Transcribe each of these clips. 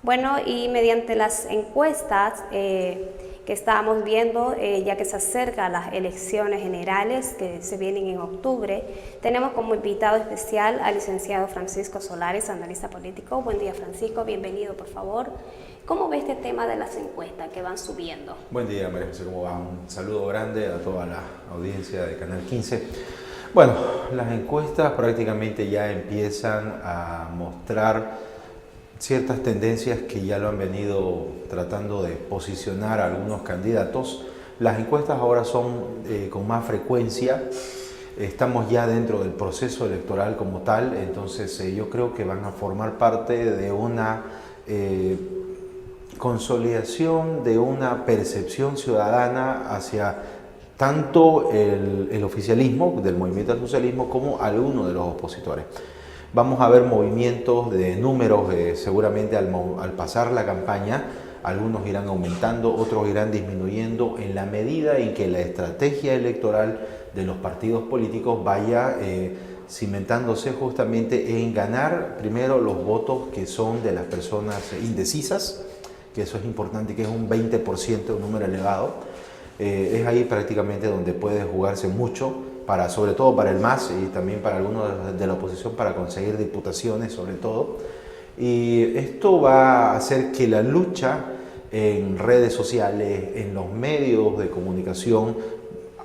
Bueno, y mediante las encuestas que estábamos viendo, ya que se acercan las elecciones generales que se vienen en octubre, tenemos como invitado especial al licenciado Francisco Solares, analista político. Buen día, Francisco, bienvenido, por favor. ¿Cómo ve este tema de las encuestas que van subiendo? Buen día, María José, ¿cómo va? Un saludo grande a toda la audiencia de Canal 15. Bueno, las encuestas prácticamente ya empiezan a mostrar ciertas tendencias que ya lo han venido tratando de posicionar a algunos candidatos. Las encuestas ahora son con más frecuencia, estamos ya dentro del proceso electoral como tal, entonces yo creo que van a formar parte de una consolidación de una percepción ciudadana hacia tanto el oficialismo del movimiento al socialismo como algunos de los opositores. Vamos a ver movimientos de números, seguramente al pasar la campaña, algunos irán aumentando, otros irán disminuyendo en la medida en que la estrategia electoral de los partidos políticos vaya cimentándose justamente en ganar primero los votos que son de las personas indecisas, que eso es importante, que es un 20%, un número elevado. Es ahí prácticamente donde puede jugarse mucho, sobre todo para el MAS y también para algunos de la oposición, para conseguir diputaciones sobre todo. Y esto va a hacer que la lucha en redes sociales, en los medios de comunicación,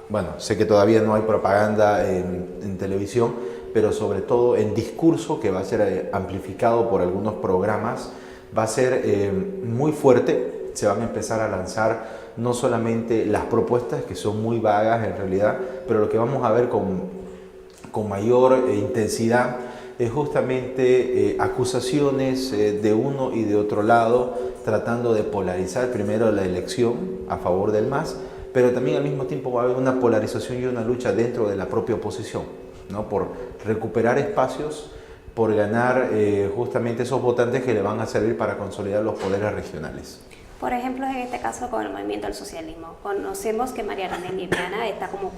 bueno, sé que todavía no hay propaganda en televisión, pero sobre todo en discurso, que va a ser amplificado por algunos programas, va a ser muy fuerte. Se van a empezar a lanzar no solamente las propuestas, que son muy vagas en realidad, pero lo que vamos a ver con mayor intensidad es justamente acusaciones de uno y de otro lado, tratando de polarizar primero la elección a favor del MAS, pero también al mismo tiempo va a haber una polarización y una lucha dentro de la propia oposición, ¿no? Por recuperar espacios, por ganar justamente esos votantes que le van a servir para consolidar los poderes regionales. Por ejemplo, en este caso con el movimiento al socialismo, conocemos que María Araneli Viana está como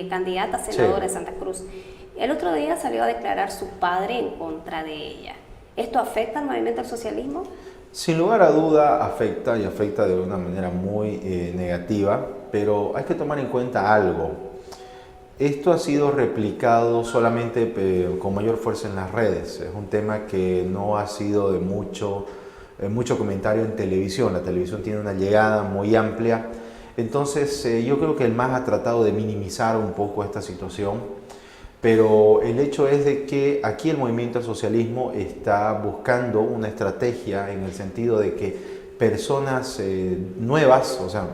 candidata a senadora de Santa Cruz. El otro día salió a declarar su padre en contra de ella. ¿Esto afecta al movimiento al socialismo? Sin lugar a duda afecta, y afecta de una manera muy negativa, pero hay que tomar en cuenta algo. Esto ha sido replicado solamente con mayor fuerza en las redes. Es un tema que no ha sido de mucho comentario en televisión. La televisión tiene una llegada muy amplia. Entonces yo creo que el MAS ha tratado de minimizar un poco esta situación, pero el hecho es de que aquí el movimiento al socialismo está buscando una estrategia en el sentido de que personas nuevas, o sea,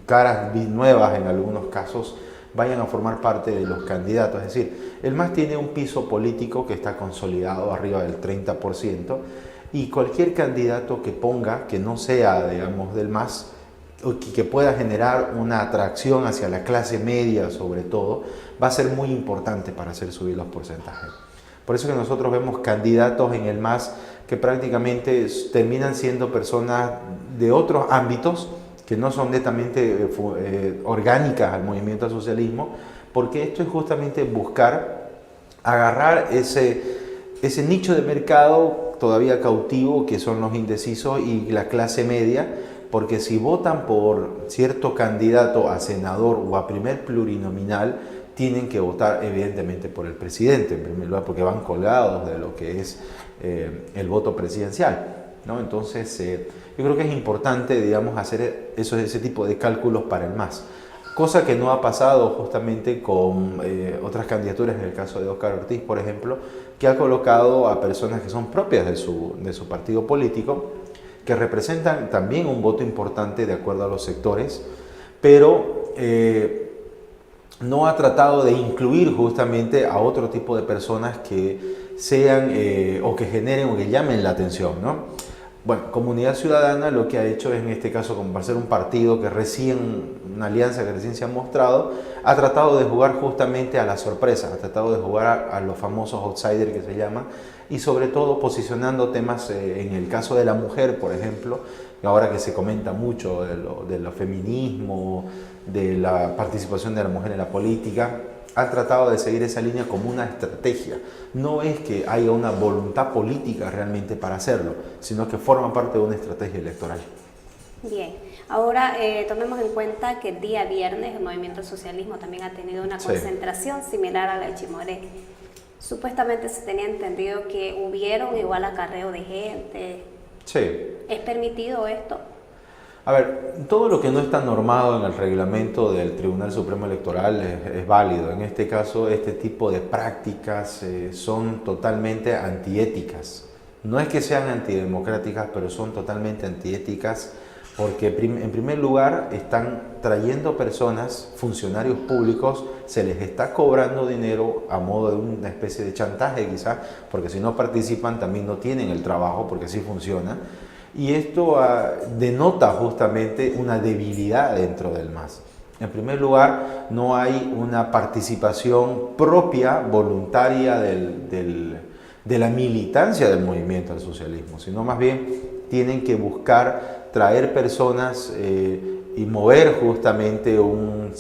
caras nuevas en algunos casos, vayan a formar parte de los candidatos. Es decir, el MAS tiene un piso político que está consolidado arriba del 30%, y cualquier candidato que ponga, que no sea, digamos, del MAS, o que pueda generar una atracción hacia la clase media sobre todo, va a ser muy importante para hacer subir los porcentajes. Por eso que nosotros vemos candidatos en el MAS que prácticamente terminan siendo personas de otros ámbitos, que no son netamente orgánicas al movimiento al socialismo, porque esto es justamente buscar agarrar ese nicho de mercado todavía cautivo, que son los indecisos y la clase media, porque si votan por cierto candidato a senador o a primer plurinominal, tienen que votar evidentemente por el presidente, en primer lugar, porque van colgados de lo que es el voto presidencial, ¿no? Entonces, yo creo que es importante, digamos, hacer ese tipo de cálculos para el MAS. Cosa que no ha pasado justamente con otras candidaturas, en el caso de Óscar Ortiz, por ejemplo, que ha colocado a personas que son propias de su partido político, que representan también un voto importante de acuerdo a los sectores, pero no ha tratado de incluir justamente a otro tipo de personas que sean o que generen o que llamen la atención, ¿no? Bueno, Comunidad Ciudadana lo que ha hecho en este caso, como para ser un partido que una alianza que recién se ha mostrado, ha tratado de jugar justamente a la sorpresa, ha tratado de jugar a los famosos outsiders que se llaman, y sobre todo posicionando temas, en el caso de la mujer, por ejemplo, ahora que se comenta mucho de lo feminismo, de la participación de la mujer en la política, han tratado de seguir esa línea como una estrategia. No es que haya una voluntad política realmente para hacerlo, sino que forma parte de una estrategia electoral. Bien, ahora tomemos en cuenta que el día viernes el Movimiento al Socialismo también ha tenido una concentración similar a la de Chimoré. Supuestamente se tenía entendido que hubieron igual acarreo de gente. Sí. ¿Es permitido esto? A ver, todo lo que no está normado en el reglamento del Tribunal Supremo Electoral es válido. En este caso, este tipo de prácticas son totalmente antiéticas. No es que sean antidemocráticas, pero son totalmente antiéticas porque en primer lugar están trayendo personas, funcionarios públicos, se les está cobrando dinero a modo de una especie de chantaje quizás, porque si no participan también no tienen el trabajo, porque así funciona. Y esto denota justamente una debilidad dentro del MAS. En primer lugar, no hay una participación propia, voluntaria de la militancia del movimiento al socialismo, sino más bien tienen que buscar traer personas y mover justamente un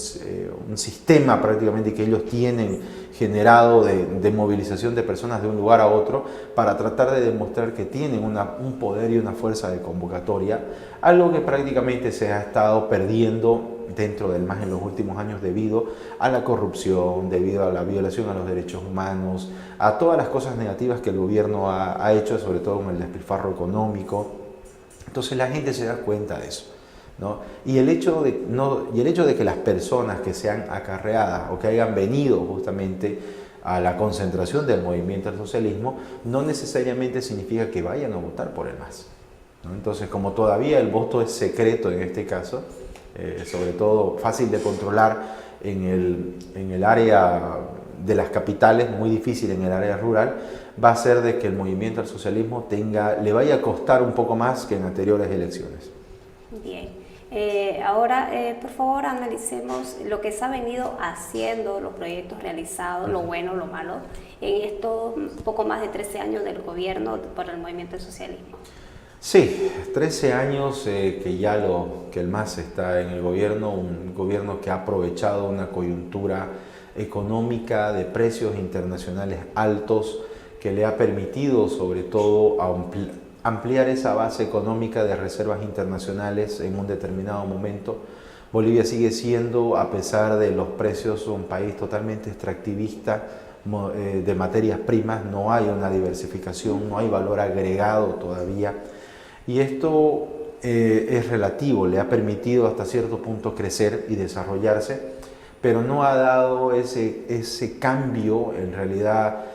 sistema prácticamente que ellos tienen generado de movilización de personas de un lugar a otro para tratar de demostrar que tienen un poder y una fuerza de convocatoria, algo que prácticamente se ha estado perdiendo dentro del MAS en los últimos años debido a la corrupción, debido a la violación a los derechos humanos, a todas las cosas negativas que el gobierno ha hecho, sobre todo con el despilfarro económico. Entonces la gente se da cuenta de eso, ¿no? Y el hecho de que las personas que sean acarreadas o que hayan venido justamente a la concentración del movimiento al socialismo no necesariamente significa que vayan a votar por el MAS, ¿no? Entonces, como todavía el voto es secreto en este caso, sobre todo fácil de controlar en el área de las capitales, muy difícil en el área rural, va a ser de que el movimiento al socialismo le vaya a costar un poco más que en anteriores elecciones. Bien, ahora por favor analicemos lo que se ha venido haciendo, los proyectos realizados, lo bueno, lo malo, en estos poco más de 13 años del gobierno por el movimiento al socialismo. Sí, 13 años que el MAS está en el gobierno, un gobierno que ha aprovechado una coyuntura económica de precios internacionales altos que le ha permitido sobre todo ampliar esa base económica de reservas internacionales en un determinado momento. Bolivia sigue siendo, a pesar de los precios, un país totalmente extractivista de materias primas, no hay una diversificación, no hay valor agregado todavía. Y esto es relativo, le ha permitido hasta cierto punto crecer y desarrollarse, pero no ha dado ese cambio en realidad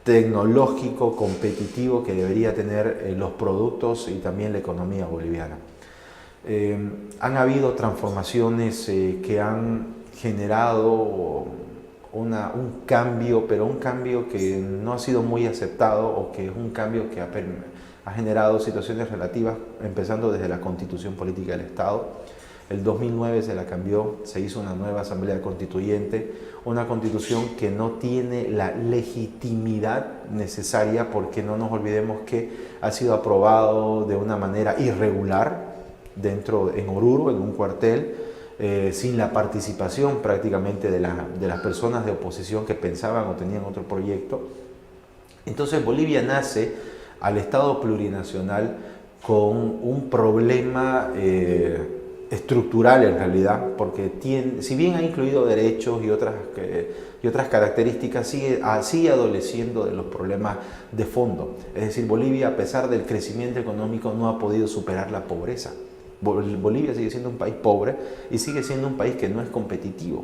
tecnológico, competitivo que debería tener los productos y también la economía boliviana. Han habido transformaciones que han generado un cambio, pero un cambio que no ha sido muy aceptado o que es un cambio que ha generado situaciones relativas, empezando desde la Constitución Política del Estado. El 2009 se la cambió, se hizo una nueva Asamblea Constituyente, una constitución que no tiene la legitimidad necesaria porque no nos olvidemos que ha sido aprobado de una manera irregular en Oruro, en un cuartel, sin la participación prácticamente de las personas de oposición que pensaban o tenían otro proyecto. Entonces Bolivia nace al Estado plurinacional con un problema estructural en realidad, porque si bien ha incluido derechos y otras características, sigue adoleciendo de los problemas de fondo. Es decir, Bolivia, a pesar del crecimiento económico, no ha podido superar la pobreza. Bolivia sigue siendo un país pobre y sigue siendo un país que no es competitivo.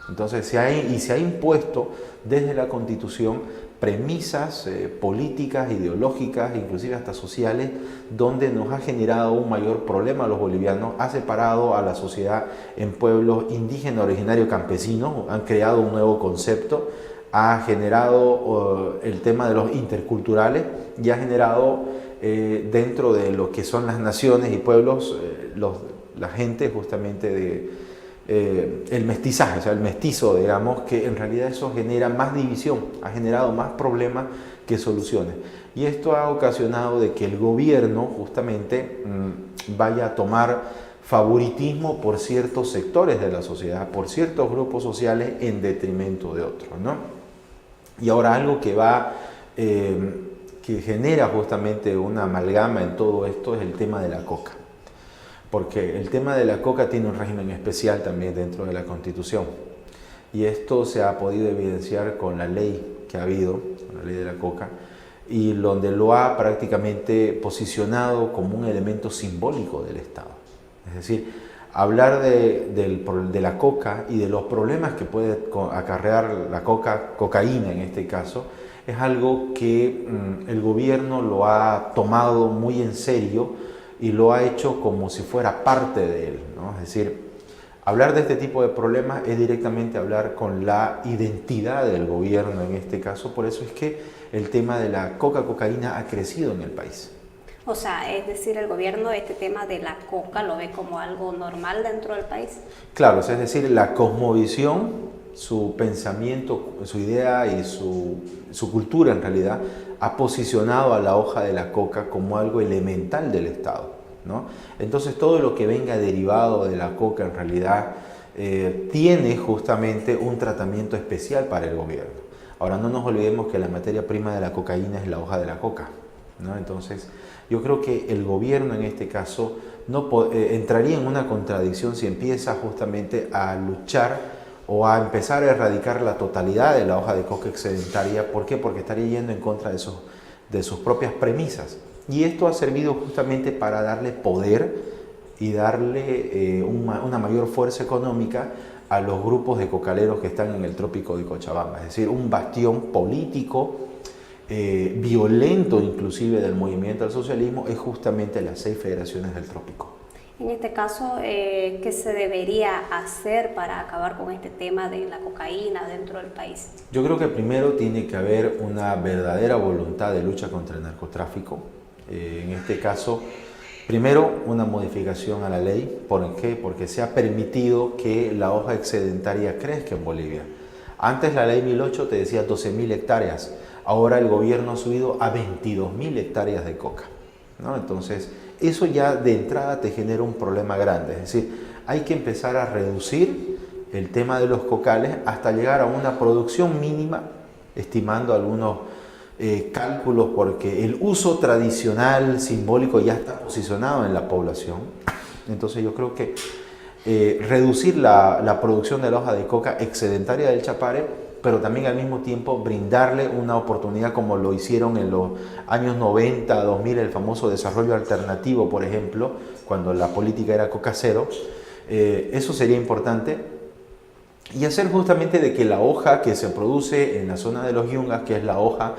Entonces se ha impuesto desde la Constitución premisas políticas, ideológicas, inclusive hasta sociales, donde nos ha generado un mayor problema a los bolivianos, ha separado a la sociedad en pueblos indígenas, originarios, campesinos, han creado un nuevo concepto, ha generado el tema de los interculturales y ha generado dentro de lo que son las naciones y pueblos, la gente justamente el mestizaje, o sea, el mestizo, digamos, que en realidad eso genera más división, ha generado más problemas que soluciones. Y esto ha ocasionado de que el gobierno justamente vaya a tomar favoritismo por ciertos sectores de la sociedad, por ciertos grupos sociales en detrimento de otros, ¿no? Y ahora algo que genera justamente una amalgama en todo esto es el tema de la coca. Porque el tema de la coca tiene un régimen especial también dentro de la Constitución. Y esto se ha podido evidenciar con la ley que ha habido, la ley de la coca, y donde lo ha prácticamente posicionado como un elemento simbólico del Estado. Es decir, hablar de la coca y de los problemas que puede acarrear la cocaína en este caso, es algo que el gobierno lo ha tomado muy en serio y lo ha hecho como si fuera parte de él, ¿no? Es decir, hablar de este tipo de problemas es directamente hablar con la identidad del gobierno en este caso, por eso es que el tema de la cocaína ha crecido en el país. O sea, es decir, el gobierno este tema de la coca lo ve como algo normal dentro del país. Claro, es decir, la cosmovisión, su pensamiento, su idea y su cultura en realidad ha posicionado a la hoja de la coca como algo elemental del Estado, ¿no? Entonces todo lo que venga derivado de la coca en realidad tiene justamente un tratamiento especial para el gobierno. Ahora no nos olvidemos que la materia prima de la cocaína es la hoja de la coca, ¿no? Entonces yo creo que el gobierno en este caso entraría en una contradicción si empieza justamente a luchar o a empezar a erradicar la totalidad de la hoja de coca excedentaria. ¿Por qué? Porque estaría yendo en contra de sus propias premisas. Y esto ha servido justamente para darle poder y darle una mayor fuerza económica a los grupos de cocaleros que están en el trópico de Cochabamba. Es decir, un bastión político, violento inclusive del movimiento al socialismo, es justamente las 6 federaciones del trópico. En este caso, ¿qué se debería hacer para acabar con este tema de la cocaína dentro del país? Yo creo que primero tiene que haber una verdadera voluntad de lucha contra el narcotráfico. En este caso, primero una modificación a la ley. ¿Por qué? Porque se ha permitido que la hoja excedentaria crezca en Bolivia. Antes la ley 1008 te decía 12.000 hectáreas. Ahora el gobierno ha subido a 22.000 hectáreas de coca, ¿no? Entonces, eso ya de entrada te genera un problema grande. Es decir, hay que empezar a reducir el tema de los cocales hasta llegar a una producción mínima, estimando algunos cálculos, porque el uso tradicional, simbólico, ya está posicionado en la población. Entonces yo creo que reducir la producción de la hoja de coca excedentaria del Chapare, pero también al mismo tiempo brindarle una oportunidad como lo hicieron en los años 90, 2000, el famoso desarrollo alternativo, por ejemplo, cuando la política era coca cero. Eso sería importante. Y hacer justamente de que la hoja que se produce en la zona de los Yungas, que es la hoja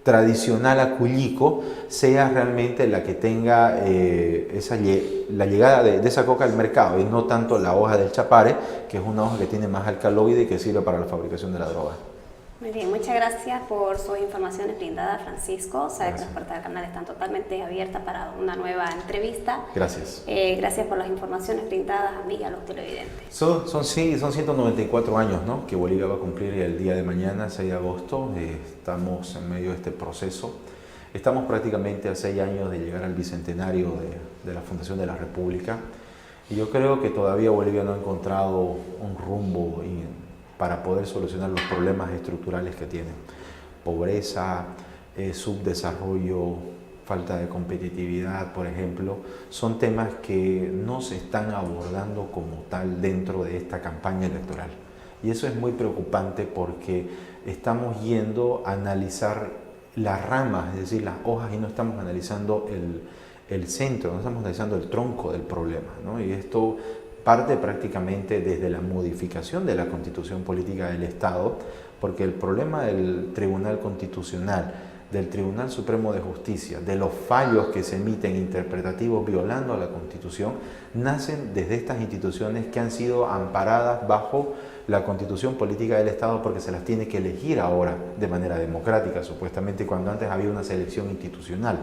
tradicional a Cuillico, sea realmente la que tenga la llegada de esa coca al mercado y no tanto la hoja del Chapare, que es una hoja que tiene más alcaloide y que sirve para la fabricación de la droga. Muy bien, muchas gracias por sus informaciones brindadas, Francisco. Sabe que las puertas del canal están totalmente abiertas para una nueva entrevista. Gracias. Gracias por las informaciones brindadas a mí y a los televidentes. Son 194 años, ¿no?, que Bolivia va a cumplir el día de mañana, 6 de agosto. Estamos en medio de este proceso. Estamos prácticamente a 6 años de llegar al bicentenario de la fundación de la República. Y yo creo que todavía Bolivia no ha encontrado un rumbo para poder solucionar los problemas estructurales que tiene. Pobreza, subdesarrollo, falta de competitividad, por ejemplo, son temas que no se están abordando como tal dentro de esta campaña electoral. Y eso es muy preocupante porque estamos yendo a analizar las ramas, es decir, las hojas, y no estamos analizando el centro, no estamos analizando el tronco del problema, ¿no? Y esto parte prácticamente desde la modificación de la Constitución Política del Estado, porque el problema del Tribunal Constitucional, del Tribunal Supremo de Justicia, de los fallos que se emiten interpretativos violando a la Constitución, nacen desde estas instituciones que han sido amparadas bajo la Constitución Política del Estado, porque se las tiene que elegir ahora de manera democrática, supuestamente, cuando antes había una selección institucional,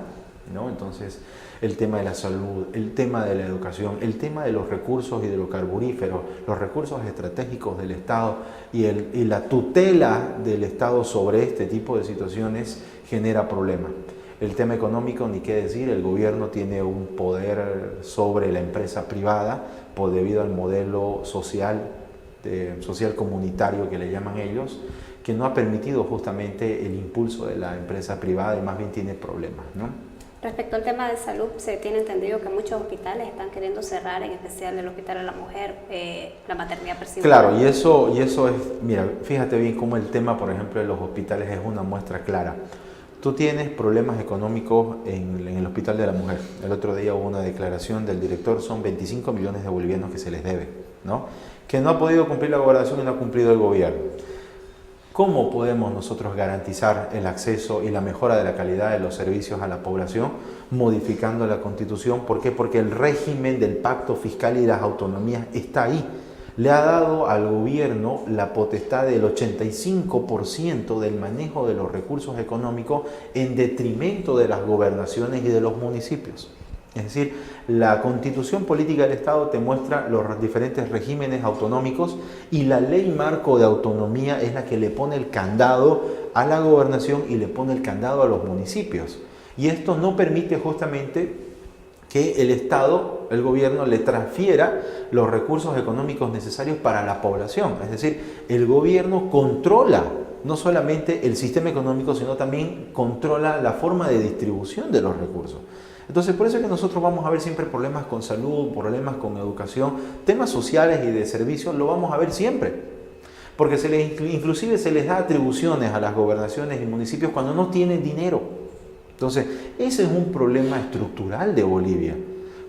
¿no? Entonces, el tema de la salud, el tema de la educación, el tema de los recursos hidrocarburíferos, los recursos estratégicos del Estado y la tutela del Estado sobre este tipo de situaciones genera problemas. El tema económico, ni qué decir, el gobierno tiene un poder sobre la empresa privada debido al modelo social, social comunitario que le llaman ellos, que no ha permitido justamente el impulso de la empresa privada y más bien tiene problemas, ¿no? Respecto al tema de salud, se tiene entendido que muchos hospitales están queriendo cerrar, en especial el Hospital de la Mujer, la maternidad percibida. Claro, y eso es, mira, fíjate bien cómo el tema, por ejemplo, de los hospitales es una muestra clara. Tú tienes problemas económicos en el Hospital de la Mujer. El otro día hubo una declaración del director, son 25 millones de bolivianos que se les debe, ¿no? Que no ha podido cumplir la gobernación y no ha cumplido el gobierno. ¿Cómo podemos nosotros garantizar el acceso y la mejora de la calidad de los servicios a la población? Modificando la Constitución. ¿Por qué? Porque el régimen del pacto fiscal y las autonomías está ahí. Le ha dado al gobierno la potestad del 85% del manejo de los recursos económicos en detrimento de las gobernaciones y de los municipios. Es decir, la Constitución Política del Estado te muestra los diferentes regímenes autonómicos y la ley marco de autonomía es la que le pone el candado a la gobernación y le pone el candado a los municipios. Y esto no permite justamente que el Estado, el gobierno, le transfiera los recursos económicos necesarios para la población. Es decir, el gobierno controla no solamente el sistema económico, sino también controla la forma de distribución de los recursos. Entonces, por eso es que nosotros vamos a ver siempre problemas con salud, problemas con educación, temas sociales y de servicios, lo vamos a ver siempre. Porque inclusive se les da atribuciones a las gobernaciones y municipios cuando no tienen dinero. Entonces, ese es un problema estructural de Bolivia.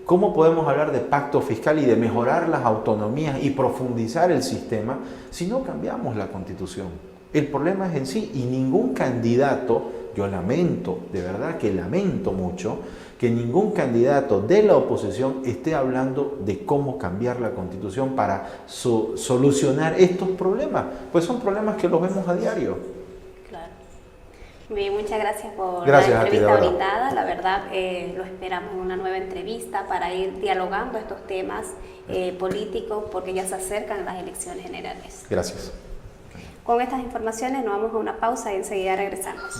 ¿Cómo podemos hablar de pacto fiscal y de mejorar las autonomías y profundizar el sistema si no cambiamos la Constitución? El problema es en sí, y ningún candidato, yo lamento, de verdad que lamento mucho, que ningún candidato de la oposición esté hablando de cómo cambiar la Constitución para solucionar estos problemas, pues son problemas que los vemos a diario. Claro. Bien, muchas gracias por la entrevista brindada. La verdad, lo esperamos en una nueva entrevista para ir dialogando estos temas políticos, porque ya se acercan las elecciones generales. Gracias. Con estas informaciones nos vamos a una pausa y enseguida regresamos.